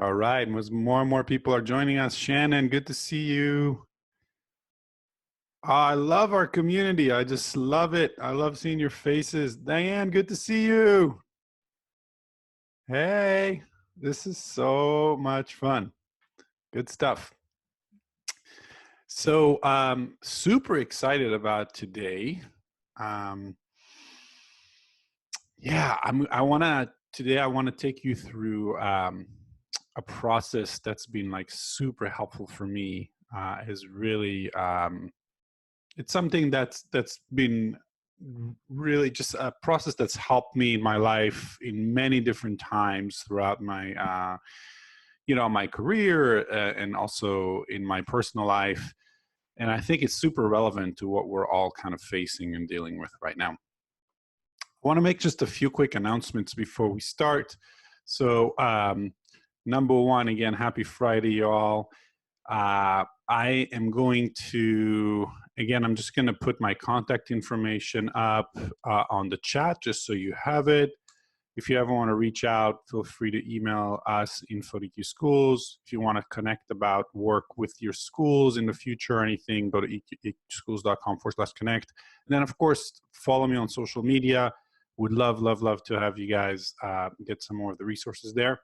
All right. And as more and more people are joining us, Shannon, good to see you. I love our community. I just love it. I love seeing your faces. Diane, good to see you. Hey, this is so much fun. Good stuff. So, super excited about today. Um, yeah, today I want to take you through a process that's been like super helpful for me. Is really it's something that's been really just a process that's helped me in my life in many different times throughout my my career, and also in my personal life. And I think it's super relevant to what we're all kind of facing and dealing with right now. I want to make just a few quick announcements before we start. So number one, again, happy Friday, y'all. I am going to, again, I'm just going to put my contact information up on the chat just so you have it. If you ever want to reach out, feel free to email us, info@EQ Schools. If you want to connect about work with your schools in the future or anything, go to eqschools.com/connect. And then, of course, follow me on social media. Would love, love, love to have you guys get some more of the resources there.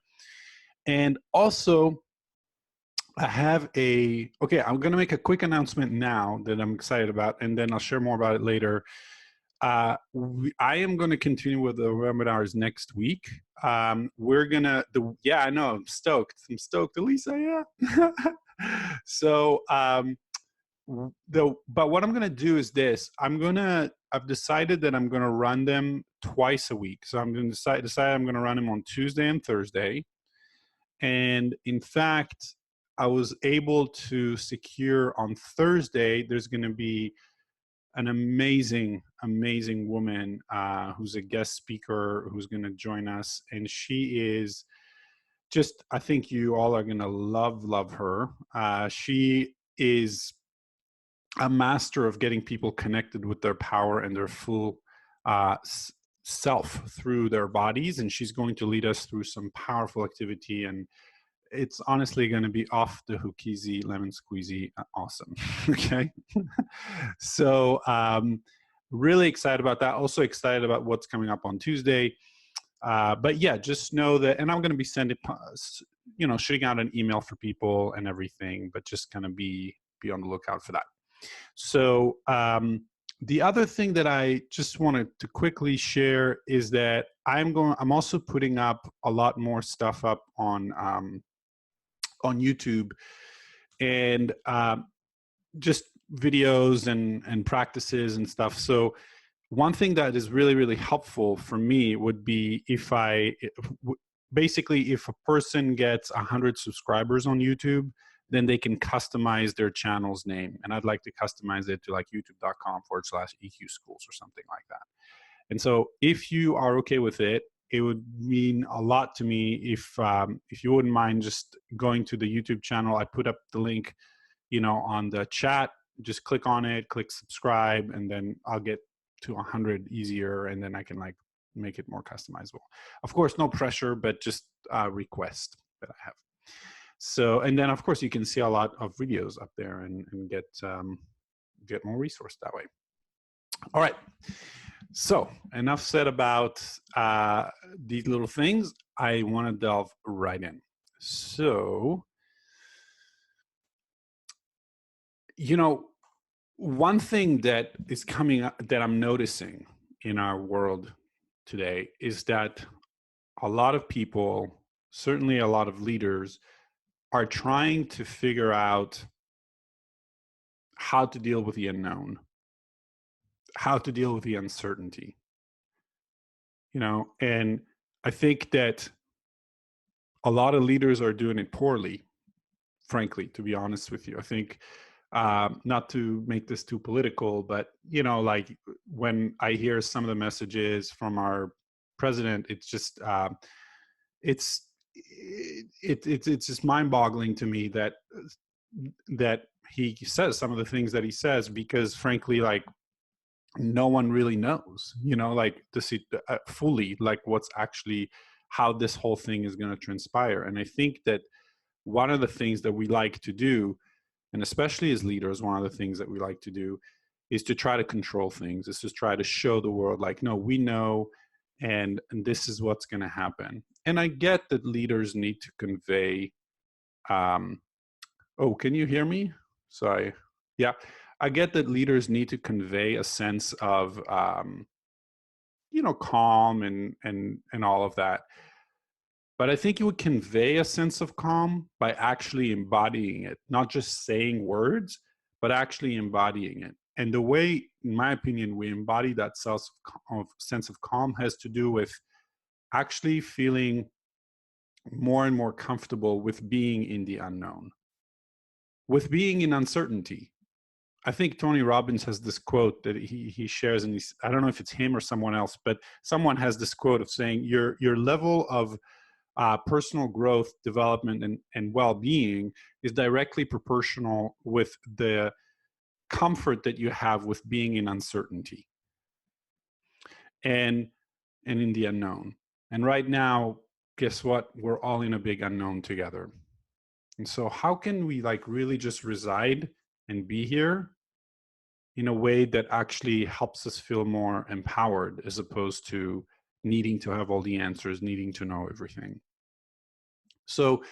And also, I'm going to make a quick announcement now that I'm excited about, and then I'll share more about it later. I am going to continue with the webinars next week. We're going to, I know, I'm stoked, Elisa, yeah. So, but what I'm going to do is this. I've decided that I'm going to run them twice a week. So I'm going to decide I'm going to run them on Tuesday and Thursday. And in fact, I was able to secure on Thursday, there's going to be an amazing, amazing woman who's a guest speaker who's going to join us. And she is just, I think you all are going to love her. She is a master of getting people connected with their power and their full self through their bodies. And she's going to lead us through some powerful activity, and it's honestly going to be off the hook easy, lemon squeezy, awesome. Okay. So really excited about that. Also excited about what's coming up on Tuesday. But yeah, just know that, and I'm going to be shooting out an email for people and everything, but just kind of be on the lookout for that. So the other thing that I just wanted to quickly share is that I'm also putting up a lot more stuff up on YouTube, and just videos and practices and stuff. So one thing that is really, really helpful for me would be if a person gets 100 subscribers on YouTube, then they can customize their channel's name. And I'd like to customize it to like youtube.com/EQ Schools or something like that. And so if you are okay with it, it would mean a lot to me if you wouldn't mind just going to the YouTube channel. I put up the link, on the chat. Just click on it, click subscribe, and then I'll get to 100 easier, and then I can like make it more customizable. Of course, no pressure, but just a request that I have. So, and then of course you can see a lot of videos up there and get more resource that way. All right. So enough said about these little things. I want to delve right in. So, one thing that is coming up that I'm noticing in our world today is that a lot of people, certainly a lot of leaders, are trying to figure out how to deal with the unknown, how to deal with the uncertainty. And I think that a lot of leaders are doing it poorly, frankly, to be honest with you. I think, not to make this too political, but, like when I hear some of the messages from our president, it's just, it's just mind-boggling to me that he says some of the things that he says, because frankly, like, no one really knows, like to see fully like what's actually how this whole thing is going to transpire. And I think that one of the things that we like to do, and especially as leaders, one of the things that we like to do is to try to control things, is to try to show the world like, no, we know, and this is what's going to happen. And I get that leaders need to convey, um, oh, can you hear me? Sorry. Yeah. I get that leaders need to convey a sense of, calm and all of that. But I think you would convey a sense of calm by actually embodying it, not just saying words, but actually embodying it. And the way, in my opinion, we embody that sense of calm has to do with actually feeling more and more comfortable with being in the unknown, with being in uncertainty. I think Tony Robbins has this quote that he shares, and I don't know if it's him or someone else, but someone has this quote of saying your level of personal growth, development, and well-being is directly proportional with the comfort that you have with being in uncertainty and in the unknown. And right now, guess what? We're all in a big unknown together. And so how can we really just reside and be here in a way that actually helps us feel more empowered, as opposed to needing to have all the answers, needing to know everything? So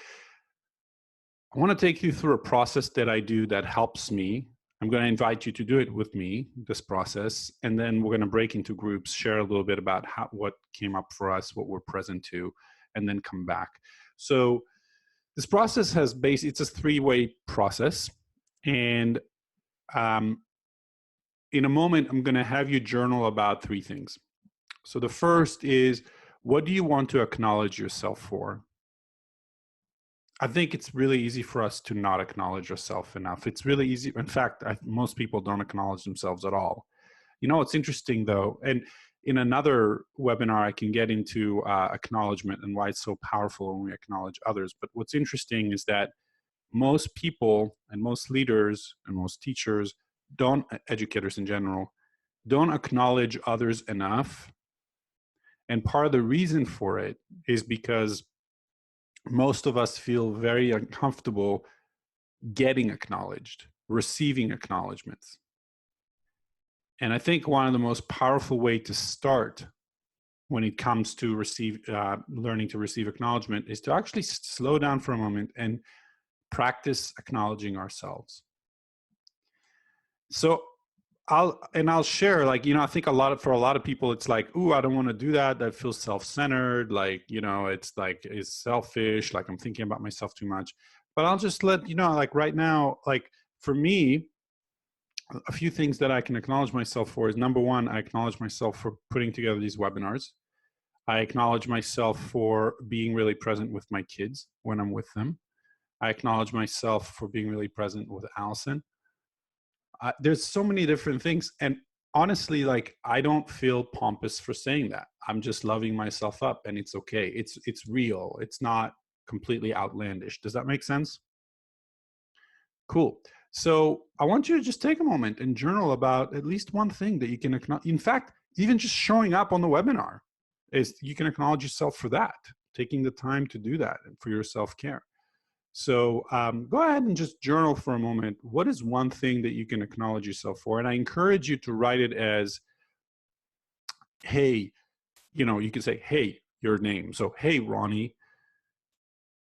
I want to take you through a process that I do that helps me. I'm going to invite you to do it with me, this process, and then we're going to break into groups, share a little bit about what came up for us, what we're present to, and then come back. So this process it's a three-way process. And in a moment, I'm going to have you journal about three things. So the first is, what do you want to acknowledge yourself for? I think it's really easy for us to not acknowledge ourselves enough. It's really easy. In fact, most people don't acknowledge themselves at all. It's interesting though, and in another webinar, I can get into acknowledgement and why it's so powerful when we acknowledge others. But what's interesting is that most people and most leaders and most teachers educators in general, don't acknowledge others enough. And part of the reason for it is because most of us feel very uncomfortable getting acknowledged, receiving acknowledgments. And I think one of the most powerful way to start when it comes to learning to receive acknowledgement is to actually slow down for a moment and practice acknowledging ourselves. So I'll share, I think for a lot of people, it's like, ooh, I don't want to do that. That feels self-centered. It's selfish. I'm thinking about myself too much. But I'll just let you know, right now, for me, a few things that I can acknowledge myself for is, number one, I acknowledge myself for putting together these webinars. I acknowledge myself for being really present with my kids when I'm with them. I acknowledge myself for being really present with Allison. There's so many different things. And honestly, I don't feel pompous for saying that. I'm just loving myself up, and it's okay. It's real. It's not completely outlandish. Does that make sense? Cool. So I want you to just take a moment and journal about at least one thing that you can acknowledge. In fact, even just showing up on the webinar is, you can acknowledge yourself for that, taking the time to do that for your self-care. So go ahead and just journal for a moment. What is one thing that you can acknowledge yourself for? And I encourage you to write it as, hey, you can say, hey, your name. So, hey, Ronnie,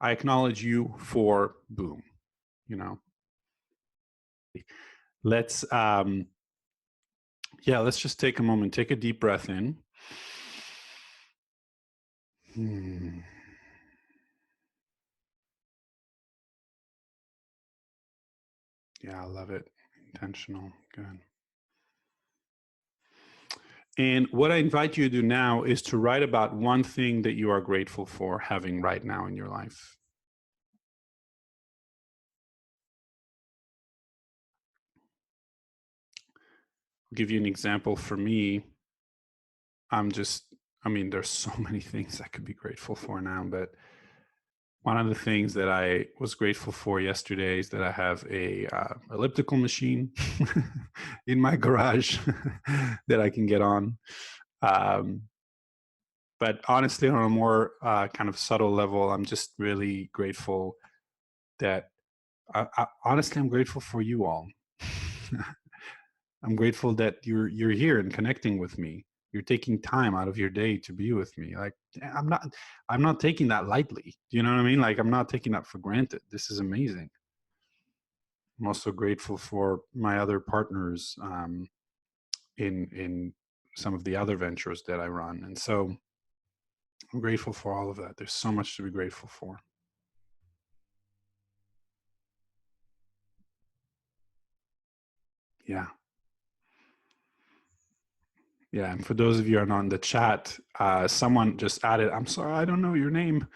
I acknowledge you for boom, Let's, let's just take a moment, take a deep breath in. Yeah, I love it. Intentional. Good. And what I invite you to do now is to write about one thing that you are grateful for having right now in your life. I'll give you an example. For me, there's so many things I could be grateful for now, but one of the things that I was grateful for yesterday is that I have a elliptical machine in my garage that I can get on. But honestly, on a more kind of subtle level, I'm just really grateful that honestly, I'm grateful for you all. I'm grateful that you're here and connecting with me. You're taking time out of your day to be with me. Like I'm not taking that lightly. Do you know what I mean? Like I'm not taking that for granted. This is amazing. I'm also grateful for my other partners in some of the other ventures that I run, and so I'm grateful for all of that. There's so much to be grateful for. Yeah. Yeah, and for those of you who are not in the chat, someone just added, I'm sorry, I don't know your name,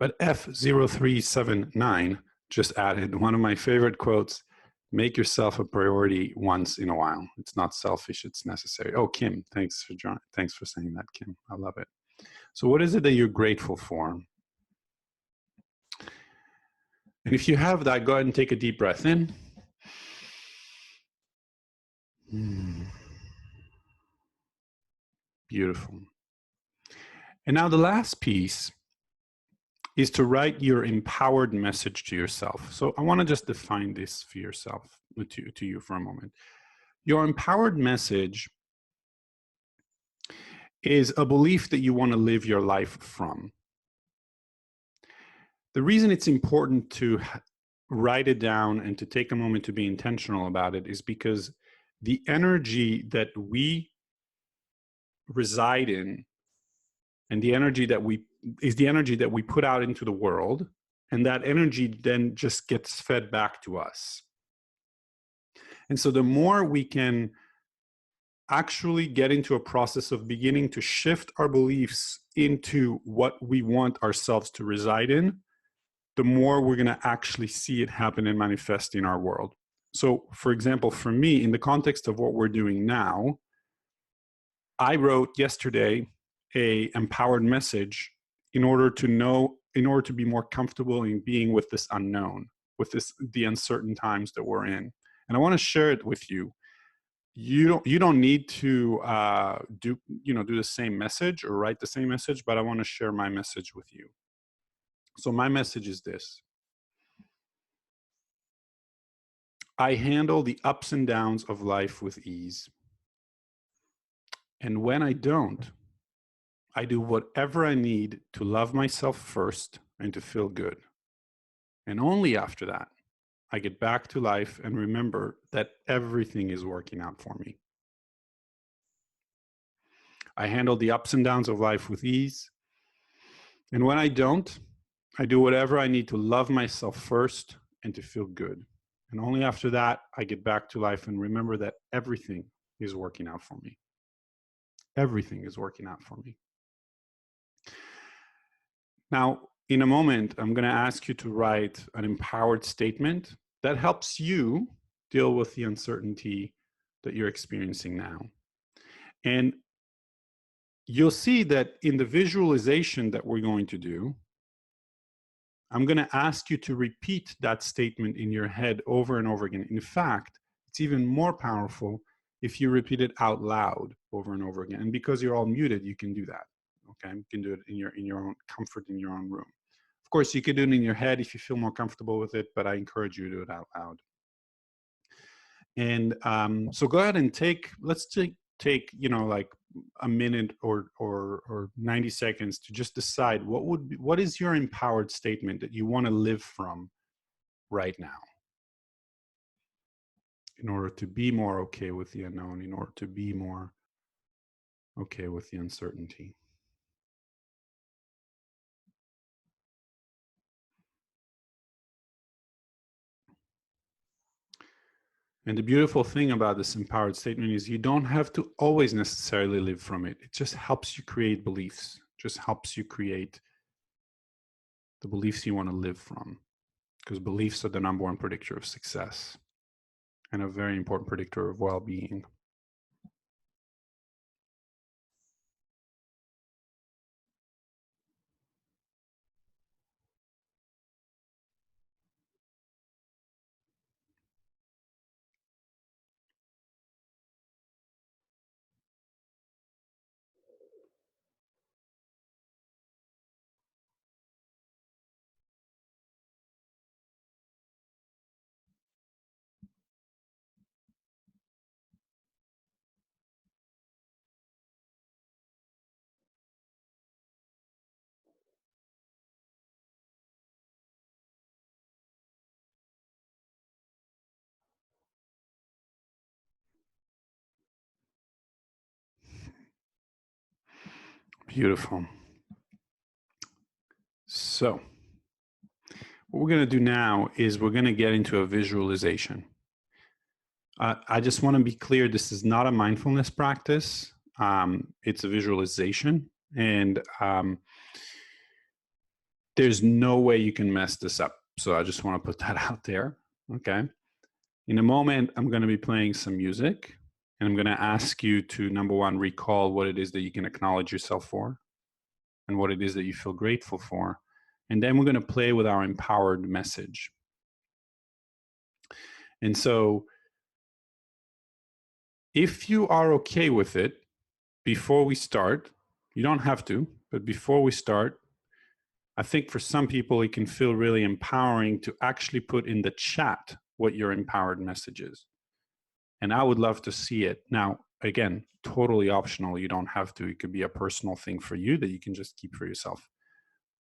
but F0379 just added one of my favorite quotes: make yourself a priority once in a while. It's not selfish, it's necessary. Oh, Kim, thanks for saying that, Kim. I love it. So what is it that you're grateful for? And if you have that, go ahead and take a deep breath in. Beautiful. And now the last piece is to write your empowered message to yourself. So I want to just define this for yourself, to you for a moment. Your empowered message is a belief that you want to live your life from. The reason it's important to write it down and to take a moment to be intentional about it is because the energy that we reside in and the energy that we put out into the world, and that energy then just gets fed back to us. And so the more we can actually get into a process of beginning to shift our beliefs into what we want ourselves to reside in, the more we're going to actually see it happen and manifest in our world. So, for example, for me, in the context of what we're doing now, I wrote yesterday a empowered message in order to be more comfortable in being with this unknown, with the uncertain times that we're in. And I want to share it with you. You don't need to do the same message or write the same message, but I want to share my message with you. So my message is this: I handle the ups and downs of life with ease. And when I don't, I do whatever I need to love myself first and to feel good. And only after that, I get back to life and remember that everything is working out for me. I handle the ups and downs of life with ease. And when I don't, I do whatever I need to love myself first and to feel good. And only after that, I get back to life and remember that everything is working out for me. Everything is working out for me. Now, in a moment, I'm going to ask you to write an empowered statement that helps you deal with the uncertainty that you're experiencing now. And you'll see that in the visualization that we're going to do, I'm going to ask you to repeat that statement in your head over and over again. In fact, it's even more powerful if you repeat it out loud over and over again. And because you're all muted, you can do that. Okay, you can do it in your own comfort in your own room. Of course, you could do it in your head if you feel more comfortable with it, but I encourage you to do it out loud. And so go ahead and let's take like a minute or 90 seconds to just decide what is your empowered statement that you want to live from right now, in order to be more okay with the unknown, in order to be more okay with the uncertainty. And the beautiful thing about this empowered statement is you don't have to always necessarily live from it. It just helps you create beliefs, just helps you create the beliefs you want to live from, because beliefs are the number one predictor of success and a very important predictor of well-being. Beautiful. So what we're going to do now is we're going to get into a visualization. I just want to be clear, this is not a mindfulness practice. It's a visualization. And there's no way you can mess this up. So I just want to put that out there. Okay. In a moment, I'm going to be playing some music, and I'm going to ask you to, number one, recall what it is that you can acknowledge yourself for and what it is that you feel grateful for. And then we're going to play with our empowered message. And so if you are okay with it, before we start, you don't have to, but before we start, I think for some people, it can feel really empowering to actually put in the chat what your empowered message is. And I would love to see it. Now, again, totally optional. You don't have to. It could be a personal thing for you that you can just keep for yourself.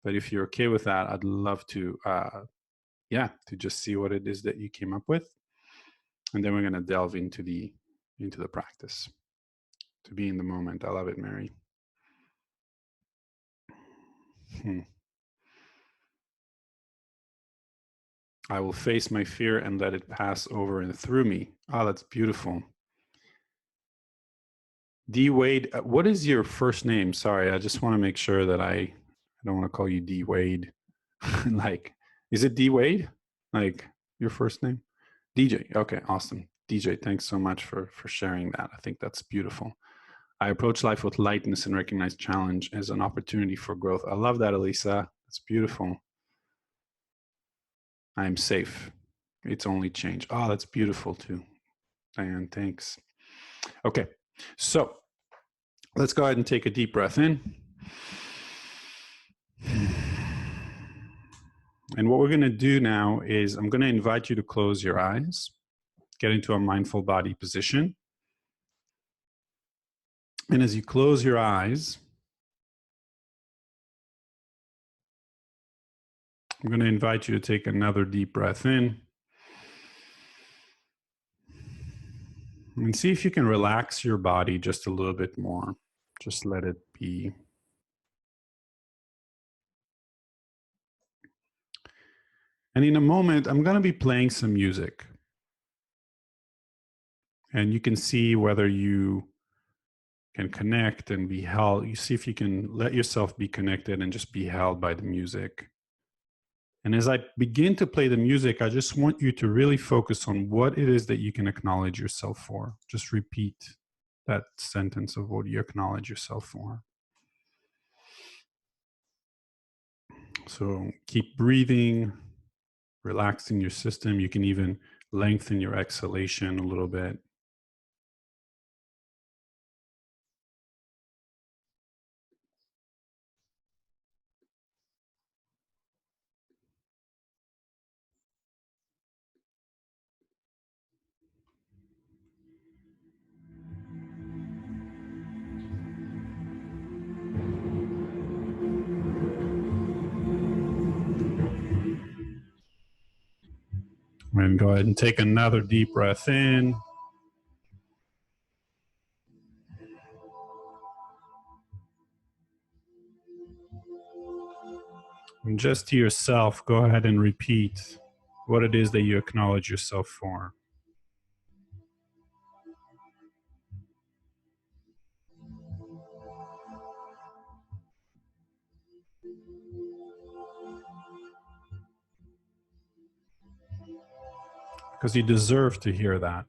But if you're okay with that, I'd love to, to just see what it is that you came up with. And then we're going to delve into the practice. To be in the moment. I love it, Mary. I will face my fear and let it pass over and through me. Oh, that's beautiful. D Wade, what is your first name? Sorry, I just want to make sure that I don't want to call you D Wade. Like, is it D Wade? Like your first name? DJ. Okay, awesome. DJ, thanks so much for sharing that. I think that's beautiful. I approach life with lightness and recognize challenge as an opportunity for growth. I love that, Elisa. That's beautiful. I am safe. It's only change. Oh, that's beautiful too. Diane, thanks. Okay, so let's go ahead and take a deep breath in. And what we're going to do now is I'm going to invite you to close your eyes, get into a mindful body position. And as you close your eyes, I'm going to invite you to take another deep breath in. And see if you can relax your body just a little bit more. Just let it be. And in a moment, I'm going to be playing some music. And you can see whether you can connect and be held. You see if you can let yourself be connected and just be held by the music. And as I begin to play the music, I just want you to really focus on what it is that you can acknowledge yourself for. Just repeat that sentence of what you acknowledge yourself for. So keep breathing, relaxing your system. You can even lengthen your exhalation a little bit. And go ahead and take another deep breath in. And just to yourself, go ahead and repeat what it is that you acknowledge yourself for. Because you deserve to hear that.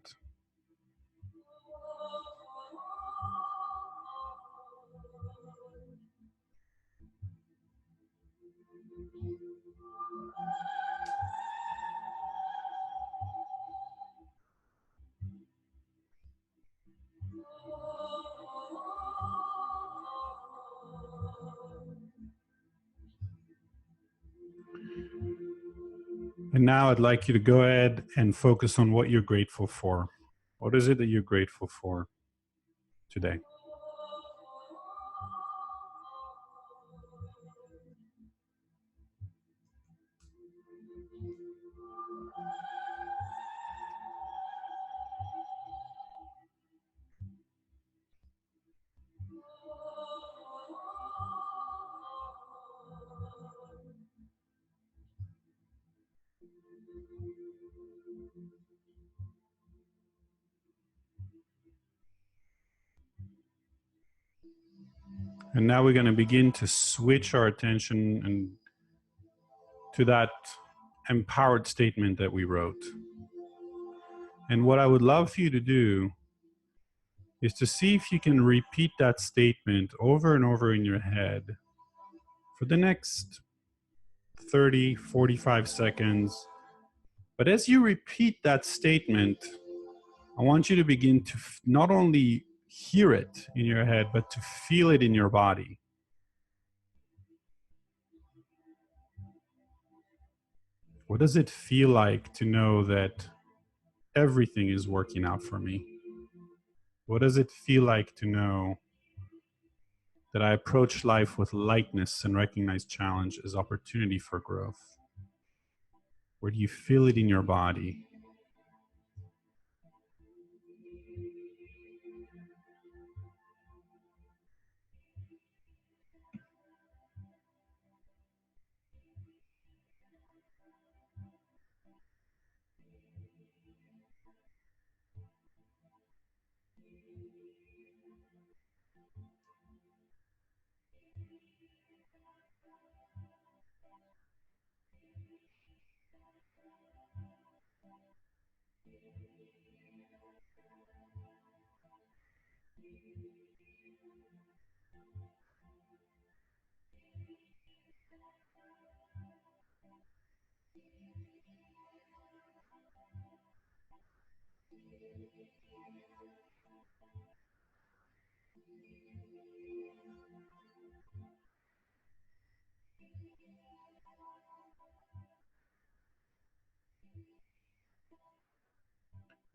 And now I'd like you to go ahead and focus on what you're grateful for. What is it that you're grateful for today? And now we're going to begin to switch our attention and to that empowered statement that we wrote. And what I would love for you to do is to see if you can repeat that statement over and over in your head for the next 30, 45 seconds. But as you repeat that statement, I want you to begin to not only hear it in your head, but to feel it in your body. What does it feel like to know that everything is working out for me? What does it feel like to know that I approach life with lightness and recognize challenge as opportunity for growth? Where do you feel it in your body?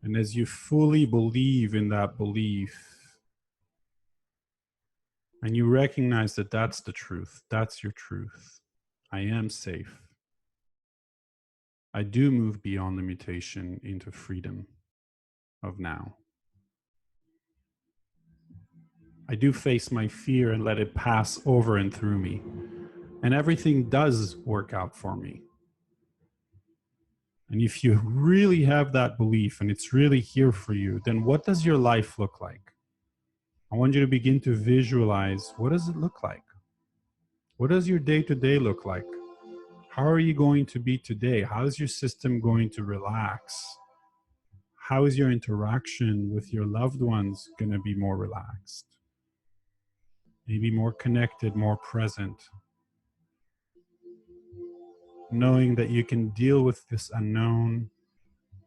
And as you fully believe in that belief, and you recognize that that's the truth, that's your truth. I am safe. I do move beyond limitation into freedom of now. I do face my fear and let it pass over and through me. And everything does work out for me. And if you really have that belief and it's really here for you, then what does your life look like? I want you to begin to visualize, what does it look like? What does your day-to-day look like? How are you going to be today? How is your system going to relax? How is your interaction with your loved ones going to be more relaxed? Maybe more connected, more present. Knowing that you can deal with this unknown.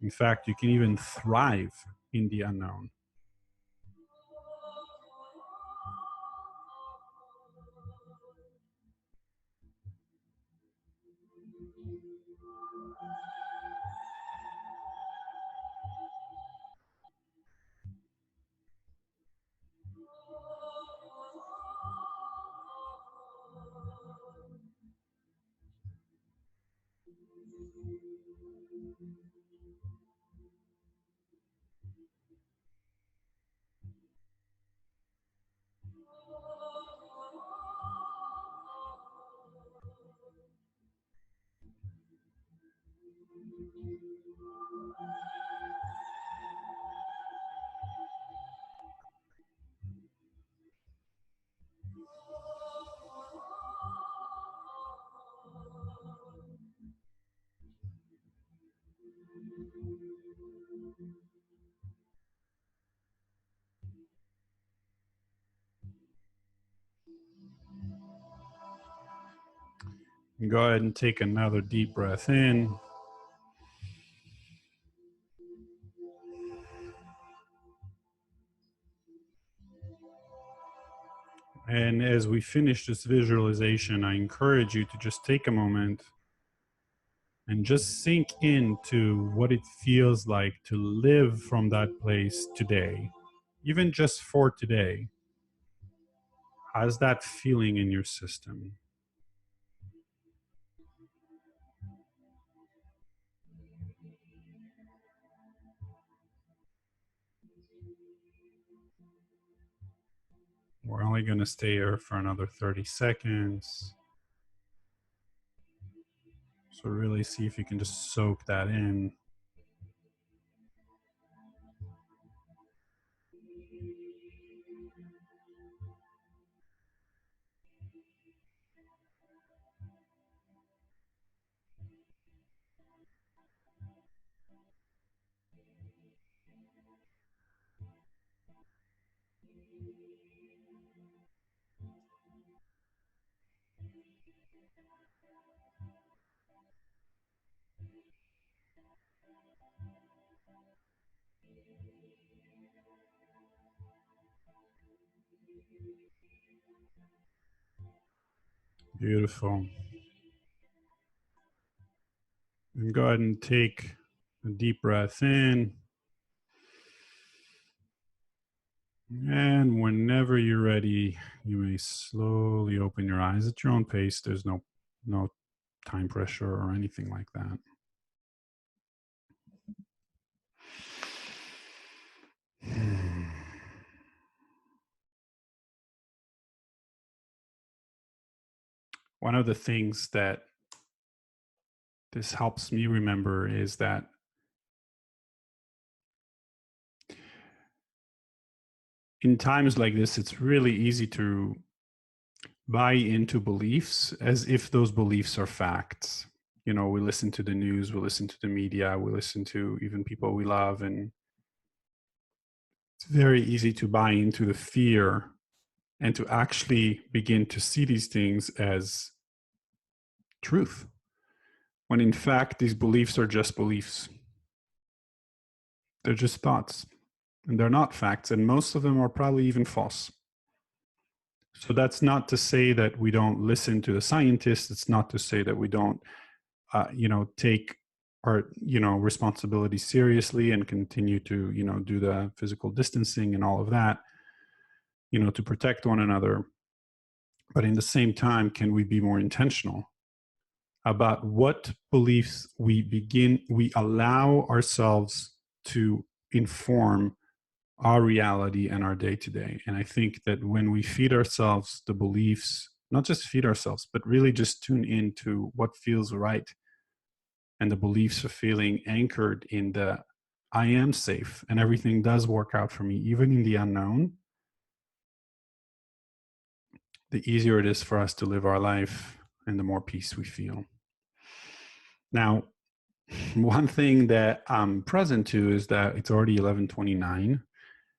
In fact, you can even thrive in the unknown. And go ahead and take another deep breath in. And as we finish this visualization, I encourage you to just take a moment and just sink into what it feels like to live from that place today, even just for today. How's that feeling in your system? We're only going to stay here for another 30 seconds. So really see if you can just soak that in. Beautiful. And go ahead and take a deep breath in. And whenever you're ready, you may slowly open your eyes at your own pace. There's no time pressure or anything like that. One of the things that this helps me remember is that in times like this, it's really easy to buy into beliefs as if those beliefs are facts. You know, we listen to the news, we listen to the media, we listen to even people we love, and it's very easy to buy into the fear and to actually begin to see these things as truth, when in fact, these beliefs are just beliefs. They're just thoughts, and they're not facts, and most of them are probably even false. So that's not to say that we don't listen to the scientists. It's not to say that we don't, take our, responsibility seriously and continue to, do the physical distancing and all of that, to protect one another. But in the same time, can we be more intentional about what beliefs we allow ourselves to inform our reality and our day to day? And I think that when we feed ourselves the beliefs, not just feed ourselves, but really just tune into what feels right, and the beliefs are feeling anchored in the I am safe and everything does work out for me, even in the unknown, the easier it is for us to live our life and the more peace we feel. Now, one thing that I'm present to is that it's already 11:29,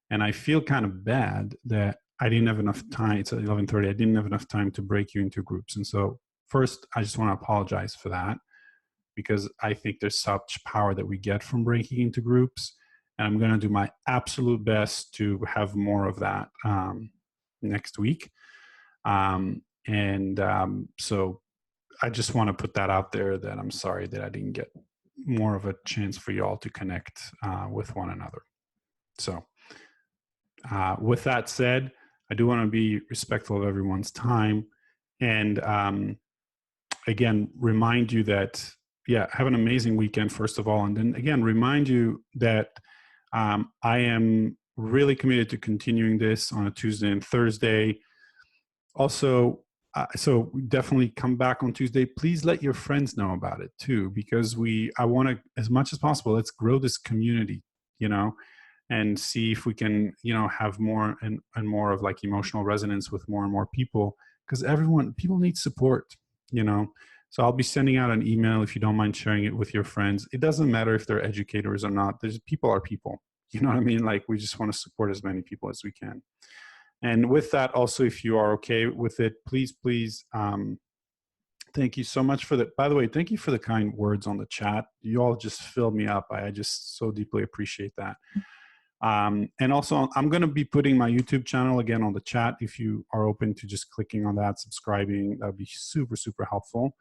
and I feel kind of bad that I didn't have enough time. It's 11:30. I didn't have enough time to break you into groups. And so first, I just want to apologize for that, because I think there's such power that we get from breaking into groups. And I'm going to do my absolute best to have more of that next week. So I just want to put that out there, that I'm sorry that I didn't get more of a chance for you all to connect with one another. So with that said, I do want to be respectful of everyone's time. And again, remind you that, have an amazing weekend, first of all. And then again, remind you that I am really committed to continuing this on a Tuesday and Thursday. Also, so definitely come back on Tuesday. Please let your friends know about it too, because I want to, as much as possible, let's grow this community, and see if we can, have more and more of like emotional resonance with more and more people, because people need support, So I'll be sending out an email if you don't mind sharing it with your friends. It doesn't matter if they're educators or not. People are people, you know what I mean? Like, we just want to support as many people as we can. And with that, also, if you are okay with it, please, thank you so much for that. By the way, thank you for the kind words on the chat. You all just filled me up. I just so deeply appreciate that. And also, I'm going to be putting my YouTube channel again on the chat. If you are open to just clicking on that, subscribing, that would be super, super helpful.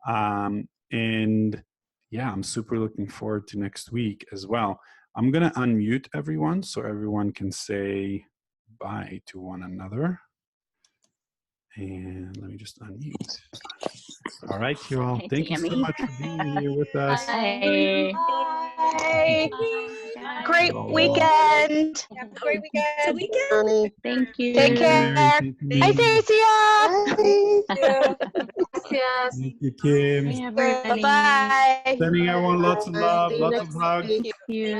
And yeah, I'm super looking forward to next week as well. I'm going to unmute everyone so everyone can say bye to one another. And let me just unmute. All right, you all. Thank you so much for being here with us. Bye. Bye. Great weekend. Have a great weekend. Thank you. Take care. Hi, Stacia. Bye. Gracias. Thank you, Kim. Bye, everybody. Bye-bye. Sending everyone lots of love, See you lots next of hugs. week. Thank you.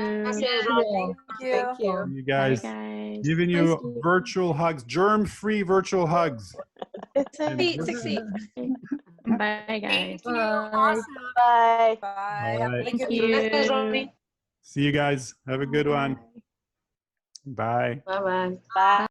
Thank you. You Bye, guys, guys. giving you virtual hugs, germ-free virtual hugs. And Bye, guys. Bye. Bye. Bye. Thank you. See you guys. Have a good one. Bye. Bye-bye. Bye.